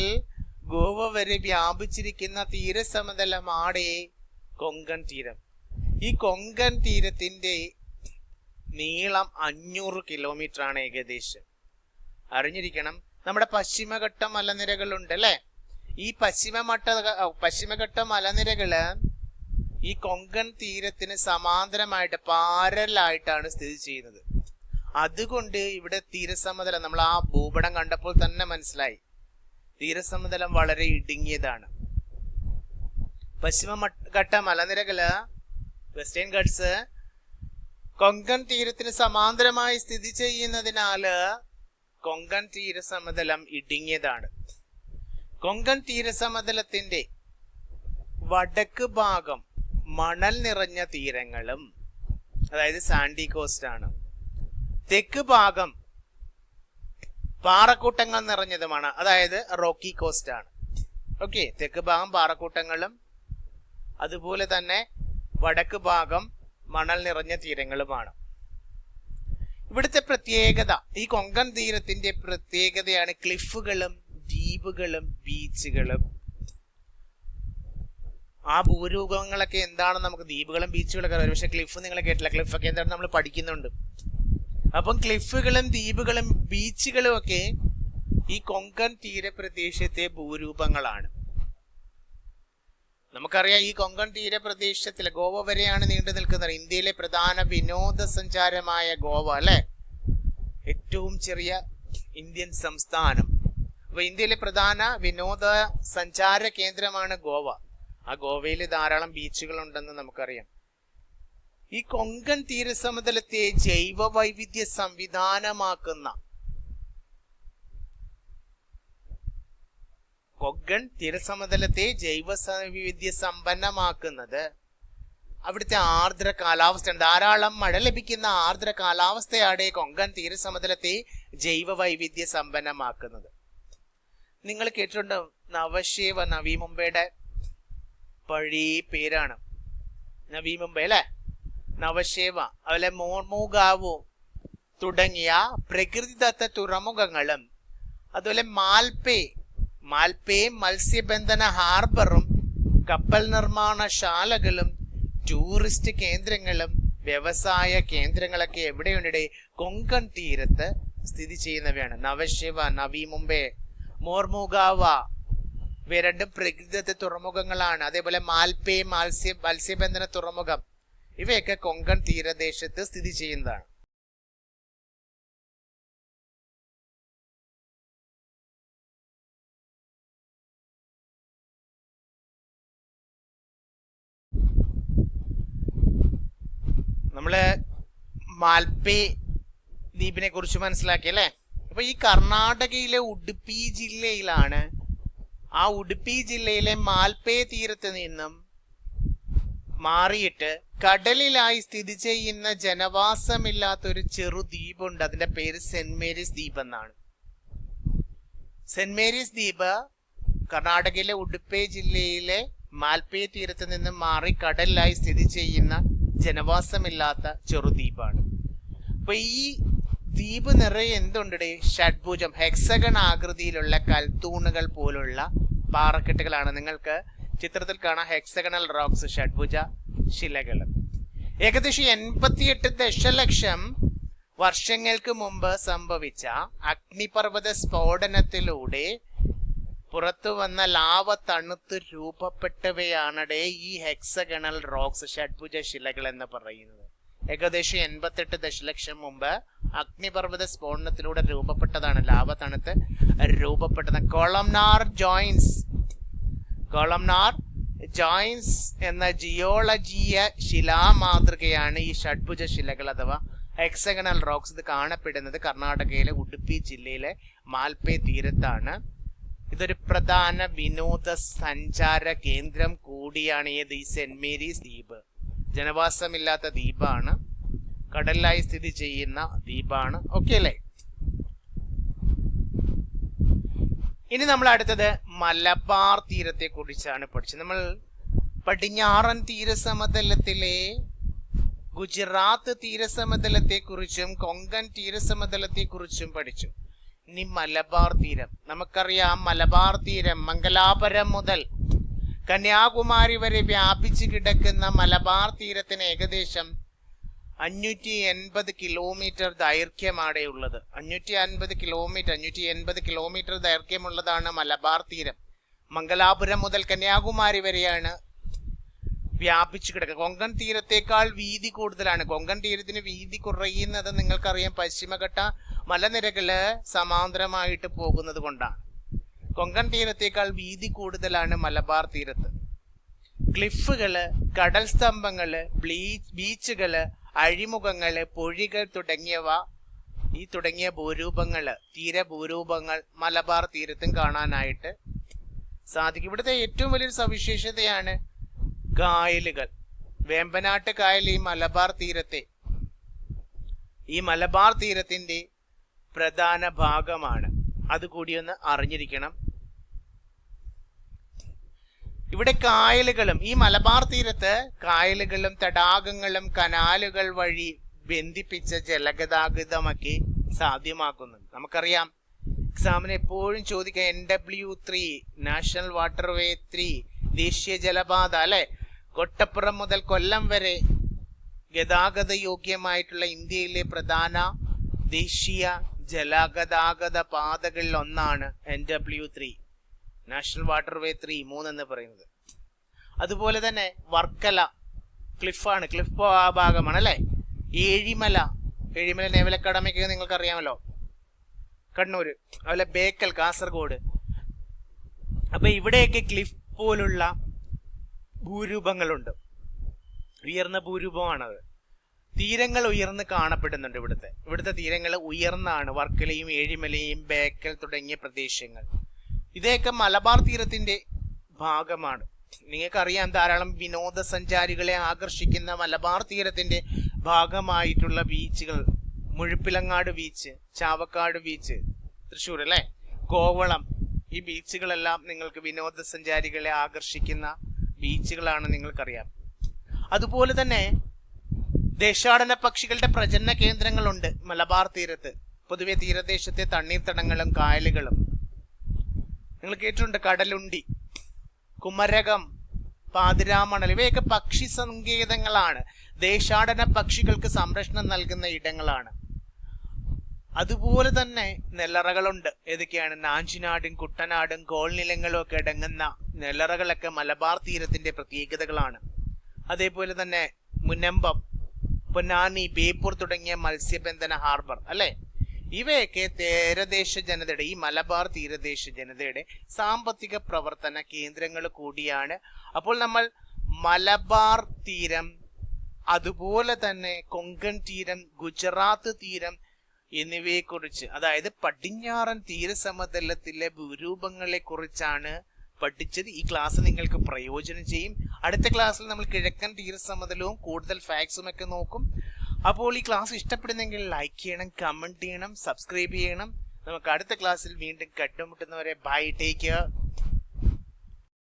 ഗോവ വരെ വ്യാപിച്ചിരിക്കുന്ന തീരസമതലമാണ് കൊങ്കൺ തീരം. ഈ കൊങ്കൺ തീരത്തിന്റെ നീളം 500 കിലോമീറ്റർ ആണ് ഏകദേശം. അറിഞ്ഞിരിക്കണം, നമ്മുടെ പശ്ചിമഘട്ട മലനിരകളുണ്ട് അല്ലെ? ഈ പശ്ചിമഘട്ട മലനിരകള് ഈ കൊങ്കൺ തീരത്തിന് സമാന്തരമായിട്ട് പാരലായിട്ടാണ് സ്ഥിതി ചെയ്യുന്നത്. അതുകൊണ്ട് ഇവിടെ തീരസമതലം നമ്മൾ ആ ഭൂപടം കണ്ടപ്പോൾ തന്നെ മനസ്സിലായി, തീരസമതലം വളരെ ഇടുങ്ങിയതാണ്. പശ്ചിമഘട്ട മലനിരകള് വെസ്റ്റേൺ ഗട്ട്സ് കൊങ്കൺ തീരത്തിന് സമാന്തരമായി സ്ഥിതി ചെയ്യുന്നതിനാല് കൊങ്കൺ തീരസമതലം ഇടുങ്ങിയതാണ്. കൊങ്കൺ തീരസമതലത്തിന്റെ വടക്ക് ഭാഗം മണൽ നിറഞ്ഞ തീരങ്ങളും, അതായത് സാൻഡി കോസ്റ്റ് ആണ്. തെക്ക് ഭാഗം പാറക്കൂട്ടങ്ങൾ നിറഞ്ഞതുമാണ്, അതായത് റോക്കി കോസ്റ്റ് ആണ്. ഓക്കെ, തെക്ക് ഭാഗം പാറക്കൂട്ടങ്ങളും അതുപോലെ തന്നെ വടക്ക് ഭാഗം മണൽ നിറഞ്ഞ തീരങ്ങളുമാണ്. ഇവിടുത്തെ പ്രത്യേകത, ഈ കൊങ്കൺ തീരത്തിന്റെ പ്രത്യേകതയാണ് ക്ലിഫുകളും ദ്വീപുകളും ബീച്ചുകളും. ആ ഭൂരൂപങ്ങളൊക്കെ എന്താണെന്ന് നമുക്ക്, ദ്വീപുകളും ബീച്ചുകളൊക്കെ അറിയാം, പക്ഷെ ക്ലിഫ് നിങ്ങൾ കേട്ടില്ല. ക്ലിഫൊക്കെ എന്താണെന്ന് നമ്മൾ പഠിക്കുന്നുണ്ട്. അപ്പം ക്ലിഫുകളും ദ്വീപുകളും ബീച്ചുകളും ഒക്കെ ഈ കൊങ്കൺ തീരപ്രദേശത്തെ ഭൂരൂപങ്ങളാണ്. നമുക്കറിയാം, ഈ കൊങ്കൺ തീരപ്രദേശത്തിലെ ഗോവ വരെയാണ് നീണ്ടു നിൽക്കുന്നത്. ഇന്ത്യയിലെ പ്രധാന വിനോദസഞ്ചാരമായ ഗോവ അല്ലെ, ഏറ്റവും ചെറിയ ഇന്ത്യൻ സംസ്ഥാനം. അപ്പൊ ഇന്ത്യയിലെ പ്രധാന വിനോദ സഞ്ചാര കേന്ദ്രമാണ് ഗോവ. ആ ഗോവയിൽ ധാരാളം ബീച്ചുകൾ ഉണ്ടെന്ന് നമുക്കറിയാം. ഈ കൊങ്കൺ തീരസമതലത്തെ ജൈവ വൈവിധ്യ സംവിധാനമാക്കുന്ന കൊങ്കൺ തീരസമതലത്തെ ജൈവ വൈവിധ്യ സമ്പന്നമാക്കുന്നത് അവിടുത്തെ ആർദ്ര കാലാവസ്ഥയാണ്. ധാരാളം മഴ ലഭിക്കുന്ന ആർദ്ര കാലാവസ്ഥയാണ് കൊങ്കൺ തീരസമതലത്തെ ജൈവ വൈവിധ്യ സമ്പന്നമാക്കുന്നത്. നിങ്ങൾ കേട്ടിട്ടുണ്ട് നവശേവ, നവി മുംബൈയുടെ പഴയ പേരാണ് നവി മുംബൈ അല്ലെ. നവശേവ, അതുപോലെ മോർമുഗാവോ തുടങ്ങിയ പ്രകൃതിദത്ത തുറമുഖങ്ങളും അതുപോലെ മാൽപേ മത്സ്യബന്ധന ഹാർബറും കപ്പൽ നിർമ്മാണശാലകളും ടൂറിസ്റ്റ് കേന്ദ്രങ്ങളും വ്യവസായ കേന്ദ്രങ്ങളൊക്കെ എവിടെയുണ്ട്? കൊങ്കൺ തീരത്ത് സ്ഥിതി ചെയ്യുന്നവയാണ്. നവശിവ, നവി മുംബൈ, മോർമുഗാവ ഇവ രണ്ടും പ്രകൃതിദത്ത തുറമുഖങ്ങളാണ്. അതേപോലെ മാൽപേ മത്സ്യബന്ധന തുറമുഖം ഇവയൊക്കെ കൊങ്കൺ തീരദേശത്ത് സ്ഥിതി ചെയ്യുന്നതാണ്. നമ്മള് മാൽപേ ദ്വീപിനെ കുറിച്ച് മനസ്സിലാക്കി അല്ലേ. അപ്പൊ ഈ കർണാടകയിലെ ഉടുപ്പി ജില്ലയിലാണ്, ആ ഉടുപ്പി ജില്ലയിലെ മാൽപേ തീരത്ത് നിന്നും മാറിയിട്ട് കടലിലായി സ്ഥിതി ചെയ്യുന്ന ജനവാസമില്ലാത്തൊരു ചെറു ദ്വീപുണ്ട്. അതിന്റെ പേര് സെന്റ് മേരീസ് ദ്വീപ് എന്നാണ്. സെന്റ് മേരീസ് ദ്വീപ് കർണാടകയിലെ ഉടുപ്പി ജില്ലയിലെ മാൽപേ തീരത്ത് നിന്നും മാറി കടലിലായി സ്ഥിതി ചെയ്യുന്ന ജനവാസമില്ലാത്ത ചെറുദ്വീപാണ്. അപ്പൊ ഈ ദ്വീപ് നിറയെ എന്തുണ്ട്? ഷഡ്ഭുജം, ഹെക്സഗൺ ആകൃതിയിലുള്ള കൽത്തൂണുകൾ പോലുള്ള പാറക്കെട്ടുകളാണ്. നിങ്ങൾക്ക് ചിത്രത്തിൽ കാണാം ഹെക്സഗണൽ റോക്സ്, ഷഡ്ഭുജ ശിലകൾ. ഏകദേശം 88 ദശലക്ഷം വർഷങ്ങൾക്ക് മുമ്പ് സംഭവിച്ച അഗ്നിപർവ്വത സ്ഫോടനത്തിലൂടെ പുറത്തു വന്ന ലാവ തണുത്ത് രൂപപ്പെട്ടവയാണ് ഈ ഹെക്സഗണൽ റോക്സ്, ഷഡ്ഭുജ ശിലകൾ എന്ന് പറയുന്നത്. ഏകദേശം 88 ദശലക്ഷം മുമ്പ് അഗ്നിപർവ്വത സ്ഫോടനത്തിലൂടെ രൂപപ്പെട്ടതാണ്, ലാവ തണുത്ത് രൂപപ്പെട്ടത്. കൊളംനാർ ജോയിൻസ് എന്ന ജിയോളജീയ ശിലാമാതൃകയാണ് ഈ ഷഡ്ഭുജ ശിലകൾ അഥവാ ഹെക്സഗണൽ റോക്സ്. ഇത് കാണപ്പെടുന്നത് കർണാടകയിലെ ഉടുപ്പി ജില്ലയിലെ മാൽപേ തീരത്താണ്. ഇതൊരു പ്രധാന വിനോദ സഞ്ചാര കേന്ദ്രം കൂടിയാണ് ഈ സെന്റ് മേരീസ് ദ്വീപ്. ജനവാസമില്ലാത്ത ദ്വീപാണ്, കടലിലായി സ്ഥിതി ചെയ്യുന്ന ദ്വീപാണ്. ഓക്കെ അല്ലേ? ഇനി നമ്മൾ അടുത്തത് മലബാർ തീരത്തെ കുറിച്ചാണ് പഠിച്ചത്. നമ്മൾ പടിഞ്ഞാറൻ തീരസമതലത്തിലെ ഗുജറാത്ത് തീരസമതലത്തെ കുറിച്ചും കൊങ്കൺ തീരസമതലത്തെ കുറിച്ചും പഠിച്ചു. ഇനി മലബാർ തീരം. നമുക്കറിയാം മലബാർ തീരം മംഗലാപുരം മുതൽ കന്യാകുമാരി വരെ വ്യാപിച്ചു കിടക്കുന്ന മലബാർ തീരത്തിന് ഏകദേശം 580 കിലോമീറ്റർ ദൈർഘ്യമാണ് ഉള്ളത്. 580 കിലോമീറ്റർ ദൈർഘ്യമുള്ളതാണ് മലബാർ തീരം. മംഗലാപുരം മുതൽ കന്യാകുമാരി വരെയാണ് വ്യാപിച്ചു കിടക്കുക. കൊങ്കൺ തീരത്തേക്കാൾ വീതി കൂടുതലാണ്. കൊങ്കൺ തീരത്തിന് വീതി കുറയുന്നത് നിങ്ങൾക്കറിയാം, പശ്ചിമഘട്ട മലനിരകള് സമാന്തരമായിട്ട് പോകുന്നത് കൊണ്ടാണ്. കൊങ്കൺ തീരത്തേക്കാൾ വീതി കൂടുതലാണ് മലബാർ തീരത്ത്. ക്ലിഫുകള്, കടൽ സ്തംഭങ്ങള്, ബീച്ചുകള്, അഴിമുഖങ്ങള്, പൊഴികൾ തുടങ്ങിയ ഭൂരൂപങ്ങള്, തീരഭൂരൂപങ്ങൾ മലബാർ തീരത്തും കാണാനായിട്ട് സാധിക്കും. ഇവിടുത്തെ ഏറ്റവും വലിയൊരു സവിശേഷതയാണ് കായലുകൾ. വേമ്പനാട്ട് കായൽ ഈ മലബാർ തീരത്തിന്റെ പ്രധാന ഭാഗമാണ്. അതുകൂടി ഒന്ന് അറിഞ്ഞിരിക്കണം. ഇവിടെ കായലുകളും ഈ മലബാർ തീരത്ത് കായലുകളും തടാകങ്ങളും കനാലുകൾ വഴി ബന്ധിപ്പിച്ച ജലഗതാഗതമൊക്കെ സാധ്യമാക്കുന്നുണ്ട്. നമുക്കറിയാം എക്സാമിന് എപ്പോഴും ചോദിക്കാം NW3 നാഷണൽ വാട്ടർവേ 3 ദേശീയ ജലപാത അല്ലെ. കൊട്ടപ്പുറം മുതൽ കൊല്ലം വരെ ഗതാഗത യോഗ്യമായിട്ടുള്ള ഇന്ത്യയിലെ പ്രധാന ദേശീയ ജലഗതാഗത പാതകളിൽ ഒന്നാണ് NW3 നാഷണൽ വാട്ടർവേ 3 എന്ന് പറയുന്നത്. അതുപോലെ തന്നെ വർക്കല ക്ലിഫ് ആ ഭാഗമാണ് അല്ലെ. ഏഴിമല നേവൽ അക്കാഡമിക്ക് നിങ്ങൾക്ക് അറിയാമല്ലോ, കണ്ണൂര്. അതുപോലെ ബേക്കൽ കാസർഗോഡ്. അപ്പൊ ഇവിടെയൊക്കെ ക്ലിഫ് പോലുള്ള ഭൂരൂപങ്ങളുണ്ട്. ഉയർന്ന ഭൂരൂപമാണത്. തീരങ്ങൾ ഉയർന്ന് കാണപ്പെടുന്നുണ്ട്. ഇവിടുത്തെ തീരങ്ങൾ ഉയർന്നാണ്. വർക്കലയും ഏഴിമലയും ബേക്കൽ തുടങ്ങിയ പ്രദേശങ്ങൾ ഇതൊക്കെ മലബാർ തീരത്തിന്റെ ഭാഗമാണ്. നിങ്ങൾക്കറിയാം ധാരാളം വിനോദസഞ്ചാരികളെ ആകർഷിക്കുന്ന മലബാർ തീരത്തിന്റെ ഭാഗമായിട്ടുള്ള ബീച്ചുകൾ മുഴുപ്പിലങ്ങാട് ബീച്ച്, ചാവക്കാട് ബീച്ച്, തൃശ്ശൂർ അല്ലെ, കോവളം, ഈ ബീച്ചുകളെല്ലാം നിങ്ങൾക്ക് വിനോദസഞ്ചാരികളെ ആകർഷിക്കുന്ന ബീച്ചുകളാണ്, നിങ്ങൾക്കറിയാം. അതുപോലെ തന്നെ ദേശാടന പക്ഷികളുടെ പ്രജനന കേന്ദ്രങ്ങളുണ്ട് മലബാർ തീരത്ത്. പൊതുവെ തീരദേശത്തെ തണ്ണീർത്തടങ്ങളും കായലുകളും നിങ്ങൾ കേട്ടിട്ടുണ്ട്. കടലുണ്ടി, കുമരകം, പാതിരാമണൽ ഇവയൊക്കെ പക്ഷി സങ്കേതങ്ങളാണ്. ദേശാടന പക്ഷികൾക്ക് സംരക്ഷണം നൽകുന്ന ഇടങ്ങളാണ്. അതുപോലെ തന്നെ നെല്ലറകളുണ്ട്. ഏതൊക്കെയാണ്? നാഞ്ചിനാടും കുട്ടനാടും കോൾനിലങ്ങളും ഒക്കെ അടങ്ങുന്ന നെല്ലറകളൊക്കെ മലബാർ തീരത്തിന്റെ പ്രത്യേകതകളാണ്. അതേപോലെ തന്നെ മുനമ്പം, പൊന്നാനി, ബേപ്പൂർ തുടങ്ങിയ മത്സ്യബന്ധന ഹാർബർ അല്ലെ, ഇവയൊക്കെ തീരദേശ ജനതയുടെ, ഈ മലബാർ തീരദേശ ജനതയുടെ സാമ്പത്തിക പ്രവർത്തന കേന്ദ്രങ്ങൾ കൂടിയാണ്. അപ്പോൾ നമ്മൾ മലബാർ തീരം, അതുപോലെ തന്നെ കൊങ്കൺ തീരം, ഗുജറാത്ത് തീരം എന്നിവയെക്കുറിച്ച്, അതായത് പടിഞ്ഞാറൻ തീരസമതലത്തിലെ ഭൂരൂപങ്ങളെ കുറിച്ചാണ് പഠിച്ചത്. ഈ ക്ലാസ് നിങ്ങൾക്ക് പ്രയോജനം ചെയ്യും. അടുത്ത ക്ലാസ്സിൽ നമ്മൾ കിഴക്കൻ തീരസമതലവും കൂടുതൽ ഫാക്ട്സും ഒക്കെ നോക്കും. അപ്പോൾ ഈ ക്ലാസ് ഇഷ്ടപ്പെടുന്നെങ്കിൽ ലൈക്ക് ചെയ്യണം, കമന്റ് ചെയ്യണം, സബ്സ്ക്രൈബ് ചെയ്യണം. നമുക്ക് അടുത്ത ക്ലാസ്സിൽ വീണ്ടും കണ്ടുമുട്ടുന്നവരെ ബൈ, ടേക്ക് കെയർ.